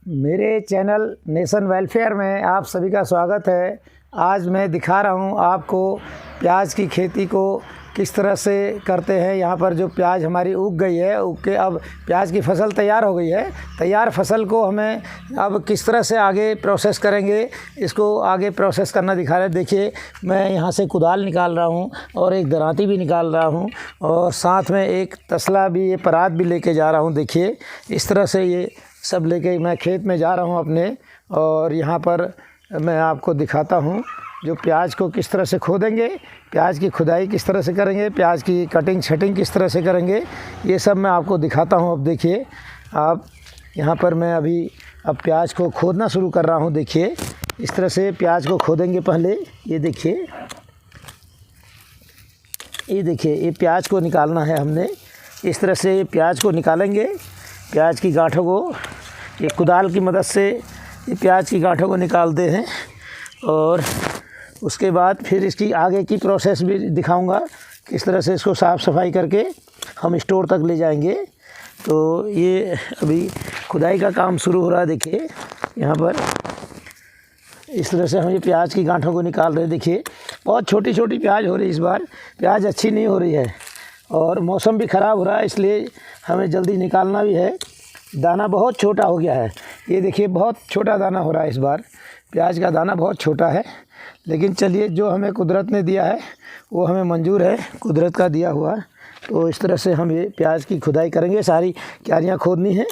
मेरे channel nation welfare में आप सभी का स्वागत है। आज मैं दिखा रहा हूँ आपको प्याज की खेती को किस तरह से करते हैं। यहाँ पर जो प्याज हमारी उग गई है, उग के अब प्याज की फसल तैयार हो गई है। तैयार फसल को हमें अब किस तरह से आगे प्रोसेस करेंगे, इसको आगे प्रोसेस करना दिखा रहे हैं। देखिए, मैं यहाँ से कुदाल निकाल रहा हूँ और एक दरांती भी निकाल रहा हूँ और साथ में एक तसला भी, ये परात भी लेके जा रहा हूँ। देखिए, इस तरह से ये सब लेके मैं खेत में जा रहा हूँ अपने। और यहाँ पर मैं आपको दिखाता हूँ जो प्याज को किस तरह से खोदेंगे, प्याज की खुदाई किस तरह से करेंगे, प्याज की कटिंग छटिंग किस तरह से करेंगे, ये सब मैं आपको दिखाता हूँ। अब देखिए आप, यहाँ पर मैं अब प्याज को खोदना शुरू कर रहा हूँ। देखिए, इस तरह से प्याज को खोदेंगे पहले। ये देखिए, ये प्याज को निकालना है हमने। इस तरह से प्याज को निकालेंगे। प्याज की गांठों को ये कुदाल की मदद से ये प्याज की गांठों को निकालते हैं और उसके बाद फिर इसकी आगे की प्रोसेस भी दिखाऊंगा, किस तरह से इसको साफ़ सफाई करके हम स्टोर तक ले जाएंगे। तो ये अभी खुदाई का काम शुरू हो रहा है। देखिए, यहाँ पर इस तरह से हम ये प्याज की गांठों को निकाल रहे हैं। देखिए, बहुत छोटी छोटी प्याज हो रही है। इस बार प्याज अच्छी नहीं हो रही है और मौसम भी ख़राब हो रहा है, इसलिए हमें जल्दी निकालना भी है। दाना बहुत छोटा हो गया है। ये देखिए, बहुत छोटा दाना हो रहा है। इस बार प्याज का दाना बहुत छोटा है, लेकिन चलिए, जो हमें कुदरत ने दिया है वो हमें मंजूर है, कुदरत का दिया हुआ। तो इस तरह से हम ये प्याज की खुदाई करेंगे। सारी क्यारियाँ खोदनी है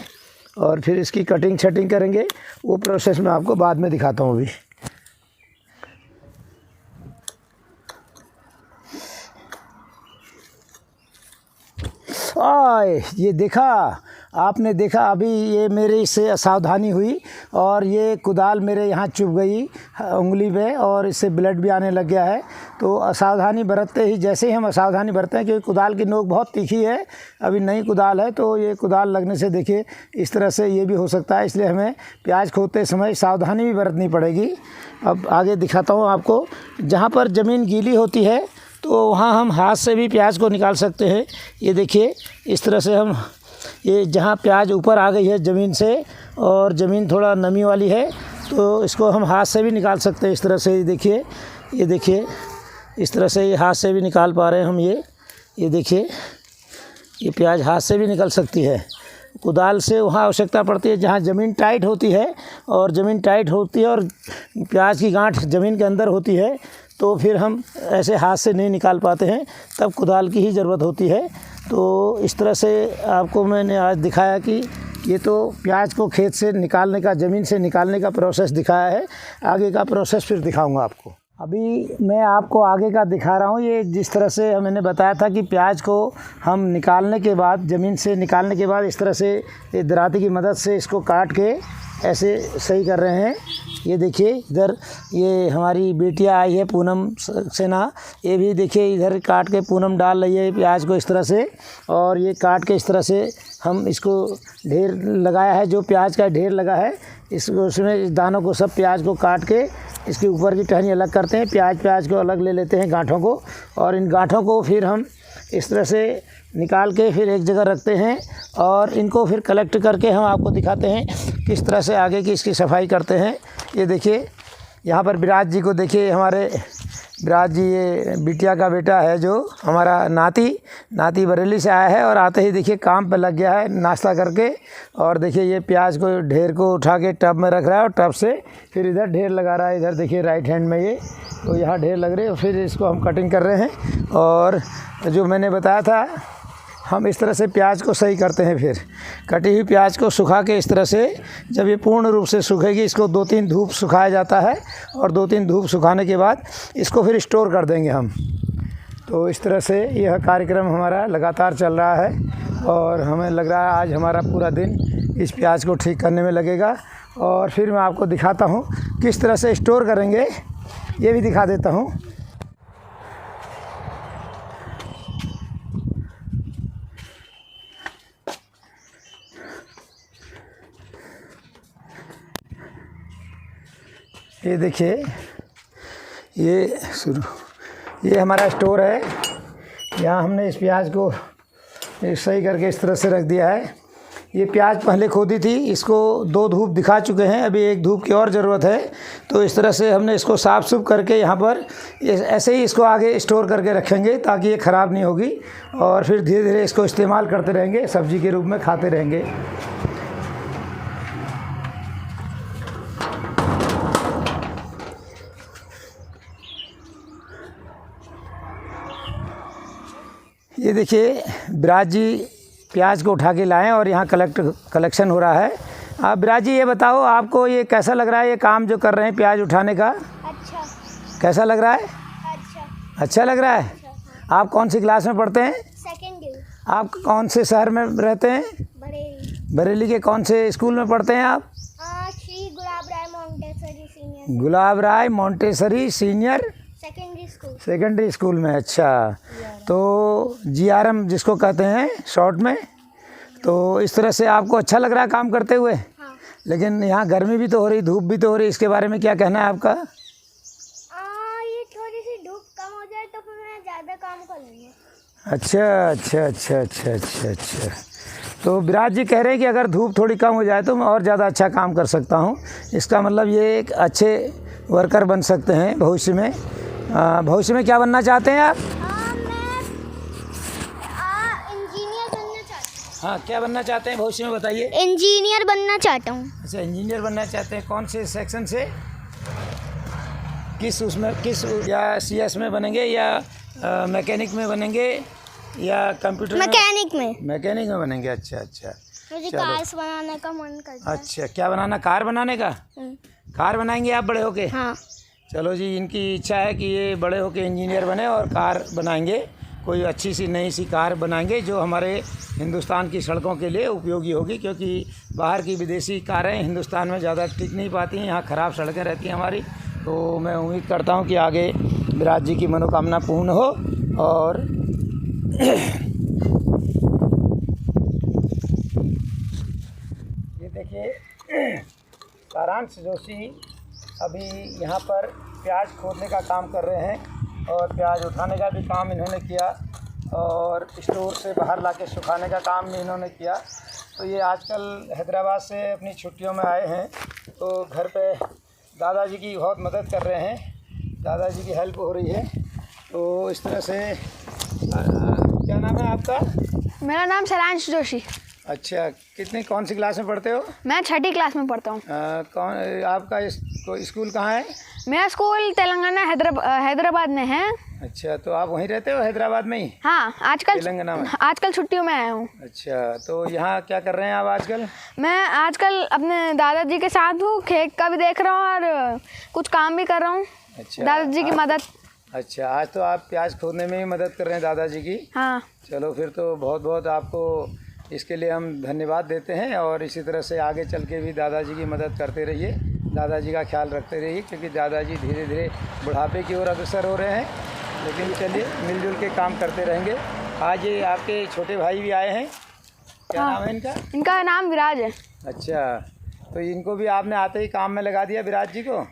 और फिर इसकी कटिंग छटिंग करेंगे। वो प्रोसेस मैं आपको बाद में दिखाता हूँ। अभी ये देखा, आपने देखा, अभी ये मेरी से असावधानी हुई और ये कुदाल मेरे यहाँ चुभ गई उंगली पे और इससे ब्लड भी आने लग गया है। तो असावधानी बरतते ही, जैसे ही हम असावधानी बरतते हैं, क्योंकि कुदाल की नोक बहुत तीखी है, अभी नई कुदाल है, तो ये कुदाल लगने से देखिए इस तरह से ये भी हो सकता है। इसलिए हमें प्याज खोदते समय सावधानी भी बरतनी पड़ेगी। अब आगे दिखाता हूँ आपको। जहाँ पर ज़मीन गीली होती है तो वहाँ हम हाथ से भी प्याज को निकाल सकते हैं। ये देखिए, इस तरह से हम, ये जहाँ प्याज ऊपर आ गई है ज़मीन से और ज़मीन थोड़ा नमी वाली है, तो इसको हम हाथ से भी निकाल सकते हैं। इस तरह से ये देखिए, इस तरह से ये हाथ से भी निकाल पा रहे हैं हम। ये देखिए, ये प्याज हाथ से भी निकल सकती है। कुदाल से वहाँ आवश्यकता पड़ती है जहाँ ज़मीन टाइट होती है, और ज़मीन टाइट होती है और प्याज की गांठ ज़मीन के अंदर होती है, तो फिर हम ऐसे हाथ से नहीं निकाल पाते हैं, तब कुदाल की ही ज़रूरत होती है। तो इस तरह से आपको मैंने आज दिखाया कि ये तो प्याज को खेत से निकालने का, ज़मीन से निकालने का प्रोसेस दिखाया है। आगे का प्रोसेस फिर दिखाऊंगा आपको। अभी मैं आपको आगे का दिखा रहा हूँ। ये जिस तरह से मैंने बताया था कि प्याज को हम निकालने के बाद, ज़मीन से निकालने के बाद, इस तरह से ये दराती की मदद से इसको काट के ऐसे सही कर रहे हैं। ये देखिए, इधर ये हमारी बेटियां आई है, पूनम सेना, ये भी देखिए इधर काट के पूनम डाल रही है प्याज को इस तरह से। और ये काट के इस तरह से हम इसको ढेर लगाया है, जो प्याज का ढेर लगा है, इसको, उसमें इस दानों को, सब प्याज को काट के इसके ऊपर की टहनी अलग करते हैं। प्याज को अलग ले लेते हैं, गांठों को, और इन गांठों को फिर हम इस तरह से निकाल के फिर एक जगह रखते हैं और इनको फिर कलेक्ट करके हम आपको दिखाते हैं किस तरह से आगे की इसकी सफाई करते हैं। ये देखिए, यहाँ पर विराज जी को देखिए, हमारे विराज जी, ये बिटिया का बेटा है, जो हमारा नाती बरेली से आया है और आते ही देखिए काम पे लग गया है नाश्ता करके। और देखिए, ये प्याज को, ढेर को उठा के टब में रख रहा है और टब से फिर इधर ढेर लगा रहा है। इधर देखिए राइट हैंड में ये, तो यहाँ ढेर लग रहे हैं, फिर इसको हम कटिंग कर रहे हैं। और जो मैंने बताया था, हम इस तरह से प्याज को सही करते हैं। फिर कटी हुई प्याज को सुखा के इस तरह से, जब ये पूर्ण रूप से सूखेगी, इसको 2-3 धूप सुखाया जाता है और 2-3 धूप सुखाने के बाद इसको फिर स्टोर कर देंगे हम। तो इस तरह से यह कार्यक्रम हमारा लगातार चल रहा है और हमें लग रहा है आज हमारा पूरा दिन इस प्याज को ठीक करने में लगेगा। और फिर मैं आपको दिखाता हूँ किस तरह से स्टोर करेंगे, ये भी दिखा देता हूँ। ये देखिए, ये हमारा स्टोर है। यहाँ हमने इस प्याज को सही करके इस तरह से रख दिया है। ये प्याज पहले खोदी थी, इसको 2 धूप दिखा चुके हैं, अभी 1 धूप की और ज़रूरत है। तो इस तरह से हमने इसको साफ़ सुफ करके यहाँ पर ऐसे ही इसको आगे स्टोर करके रखेंगे ताकि ये ख़राब नहीं होगी, और फिर धीरे धीरे इसको इस्तेमाल करते रहेंगे, सब्ज़ी के रूप में खाते रहेंगे। ये देखिए विराज जी प्याज को उठा के लाएँ और यहाँ कलेक्शन हो रहा है। आप विराज जी ये बताओ, आपको ये कैसा लग रहा है, ये काम जो कर रहे हैं प्याज उठाने का? अच्छा। कैसा लग रहा है? अच्छा। अच्छा लग रहा है। अच्छा। आप कौन सी क्लास में पढ़ते हैं? सेकेंड। आप कौन से शहर में रहते हैं? बरेली। बरेली के कौन से स्कूल में पढ़ते हैं आप? श्री गुलाब राय मोंटेसरी सीनियर। गुलाब राय मोंटेसरी सीनियर सेकेंडरी स्कूल में। अच्छा, तो GRM जिसको कहते हैं शॉर्ट में। तो इस तरह से आपको अच्छा लग रहा है काम करते हुए? हाँ। लेकिन यहाँ गर्मी भी तो हो रही, धूप भी तो हो रही, इसके बारे में क्या कहना है आपका? ये थोड़ी सी धूप कम हो जाए तो फिर मैं ज़्यादा काम कर लूँगी। अच्छा अच्छा अच्छा अच्छा अच्छा अच्छा। तो विराज जी कह रहे हैं कि अगर धूप थोड़ी कम हो जाए तो मैं और ज़्यादा अच्छा काम कर सकता हूँ। इसका मतलब ये एक अच्छे वर्कर बन सकते हैं भविष्य में। भविष्य में क्या बनना चाहते हैं आप? मैं इंजीनियर बनना चाहता हूँ। हाँ, क्या बनना चाहते हैं भविष्य में बताइए? इंजीनियर बनना चाहता हूँ। अच्छा, इंजीनियर बनना चाहते हैं। कौन से सेक्शन से, किस या CS में बनेंगे या मैकेनिक में बनेंगे या कंप्यूटर मैकेनिक में बनेंगे? अच्छा अच्छा। मुझे कार्स बनाने का मन करता है। अच्छा, क्या बनाना? कार बनाने का? कार बनाएंगे आप बड़े होके? हाँ। चलो जी, इनकी इच्छा है कि ये बड़े होके इंजीनियर बने और कार बनाएंगे, कोई अच्छी सी नई सी कार बनाएंगे जो हमारे हिंदुस्तान की सड़कों के लिए उपयोगी होगी, क्योंकि बाहर की विदेशी कारें हिंदुस्तान में ज़्यादा टिक नहीं पाती हैं, यहाँ ख़राब सड़कें रहती हैं हमारी। तो मैं उम्मीद करता हूँ कि आगे विराज जी की मनोकामना पूर्ण हो। और ये देखिए सारांश जोशी अभी यहाँ पर प्याज खोदने का काम कर रहे हैं और प्याज उठाने का भी काम इन्होंने किया और स्टोर से बाहर लाके सुखाने का काम भी इन्होंने किया। तो ये आजकल हैदराबाद से अपनी छुट्टियों में आए हैं, तो घर पे दादाजी की बहुत मदद कर रहे हैं, दादाजी की हेल्प हो रही है। तो इस तरह से क्या नाम है आपका? मेरा नाम सारांश जोशी। अच्छा, कौन सी क्लास में पढ़ते हो? मैं 6ठी क्लास में पढ़ता हूँ। कौन आपका स्कूल कहाँ है? मेरा स्कूल तेलंगाना हैदराबाद में है। अच्छा, तो आप वहीं रहते हो हैदराबाद में ही? हाँ, आजकल तेलंगाना में। आजकल छुट्टियों में आया हूँ। अच्छा, तो यहाँ क्या कर रहे हैं आप आजकल? मैं आजकल अपने दादाजी के साथ हूँ, खेत का भी देख रहा हूँ और कुछ काम भी कर रहा हूँ। अच्छा, दादाजी की मदद। अच्छा, आज तो आप प्याज खोदने में ही मदद कर रहे हैं दादाजी की? हाँ। चलो, फिर तो बहुत बहुत आपको इसके लिए हम धन्यवाद देते हैं, और इसी तरह से आगे चल के भी दादाजी की मदद करते रहिए, दादाजी का ख्याल रखते रहिए, क्योंकि दादाजी धीरे धीरे बुढ़ापे की ओर अग्रसर हो रहे हैं। लेकिन चलिए, मिलजुल के काम करते रहेंगे। आज ये आपके छोटे भाई भी आए हैं, क्या नाम है इनका? इनका नाम विराज है। अच्छा, तो इनको भी आपने आते ही काम में लगा दिया विराज जी को?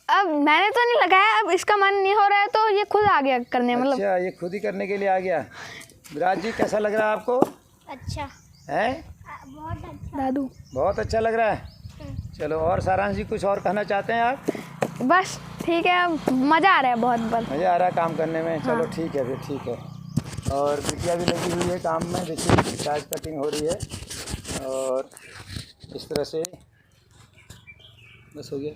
अब मैंने तो नहीं लगाया, अब इसका मन नहीं हो रहा है तो ये खुद आ गया करने। मतलब अच्छा, ये खुद ही करने के लिए आ गया। विराज जी, कैसा लग रहा है आपको? अच्छा है? बहुत अच्छा दादू, बहुत अच्छा लग रहा है। चलो, और सारांश जी कुछ और कहना चाहते हैं आप? बस ठीक है, मज़ा आ रहा है, बहुत मज़ा आ रहा है काम करने में। चलो ठीक है, फिर ठीक है। और बिटिया भी लगी हुई है काम में, देखिए प्याज कटिंग हो रही है और इस तरह से। बस हो गया?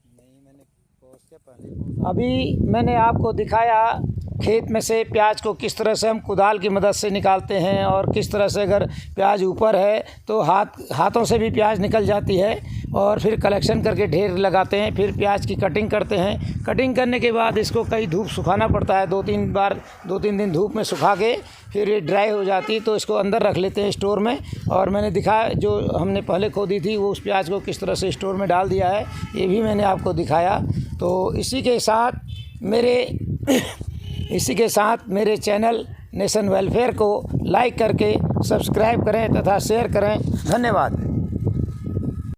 नहीं, मैंने पॉज किया पहले। अभी मैंने आपको दिखाया खेत में से प्याज को किस तरह से हम कुदाल की मदद से निकालते हैं, और किस तरह से अगर प्याज ऊपर है तो हाथों से भी प्याज निकल जाती है, और फिर कलेक्शन करके ढेर लगाते हैं, फिर प्याज की कटिंग करते हैं। कटिंग करने के बाद इसको कई धूप सुखाना पड़ता है, 2-3 दिन धूप में सुखा के फिर ये ड्राई हो जाती है, तो इसको अंदर रख लेते हैं स्टोर में। और मैंने दिखाया, जो हमने पहले खोदी थी वो उस प्याज को किस तरह से स्टोर में डाल दिया है, ये भी मैंने आपको दिखाया। तो इसी के साथ मेरे चैनल नेशन वेलफेयर को लाइक करके सब्सक्राइब करें तथा शेयर करें। धन्यवाद।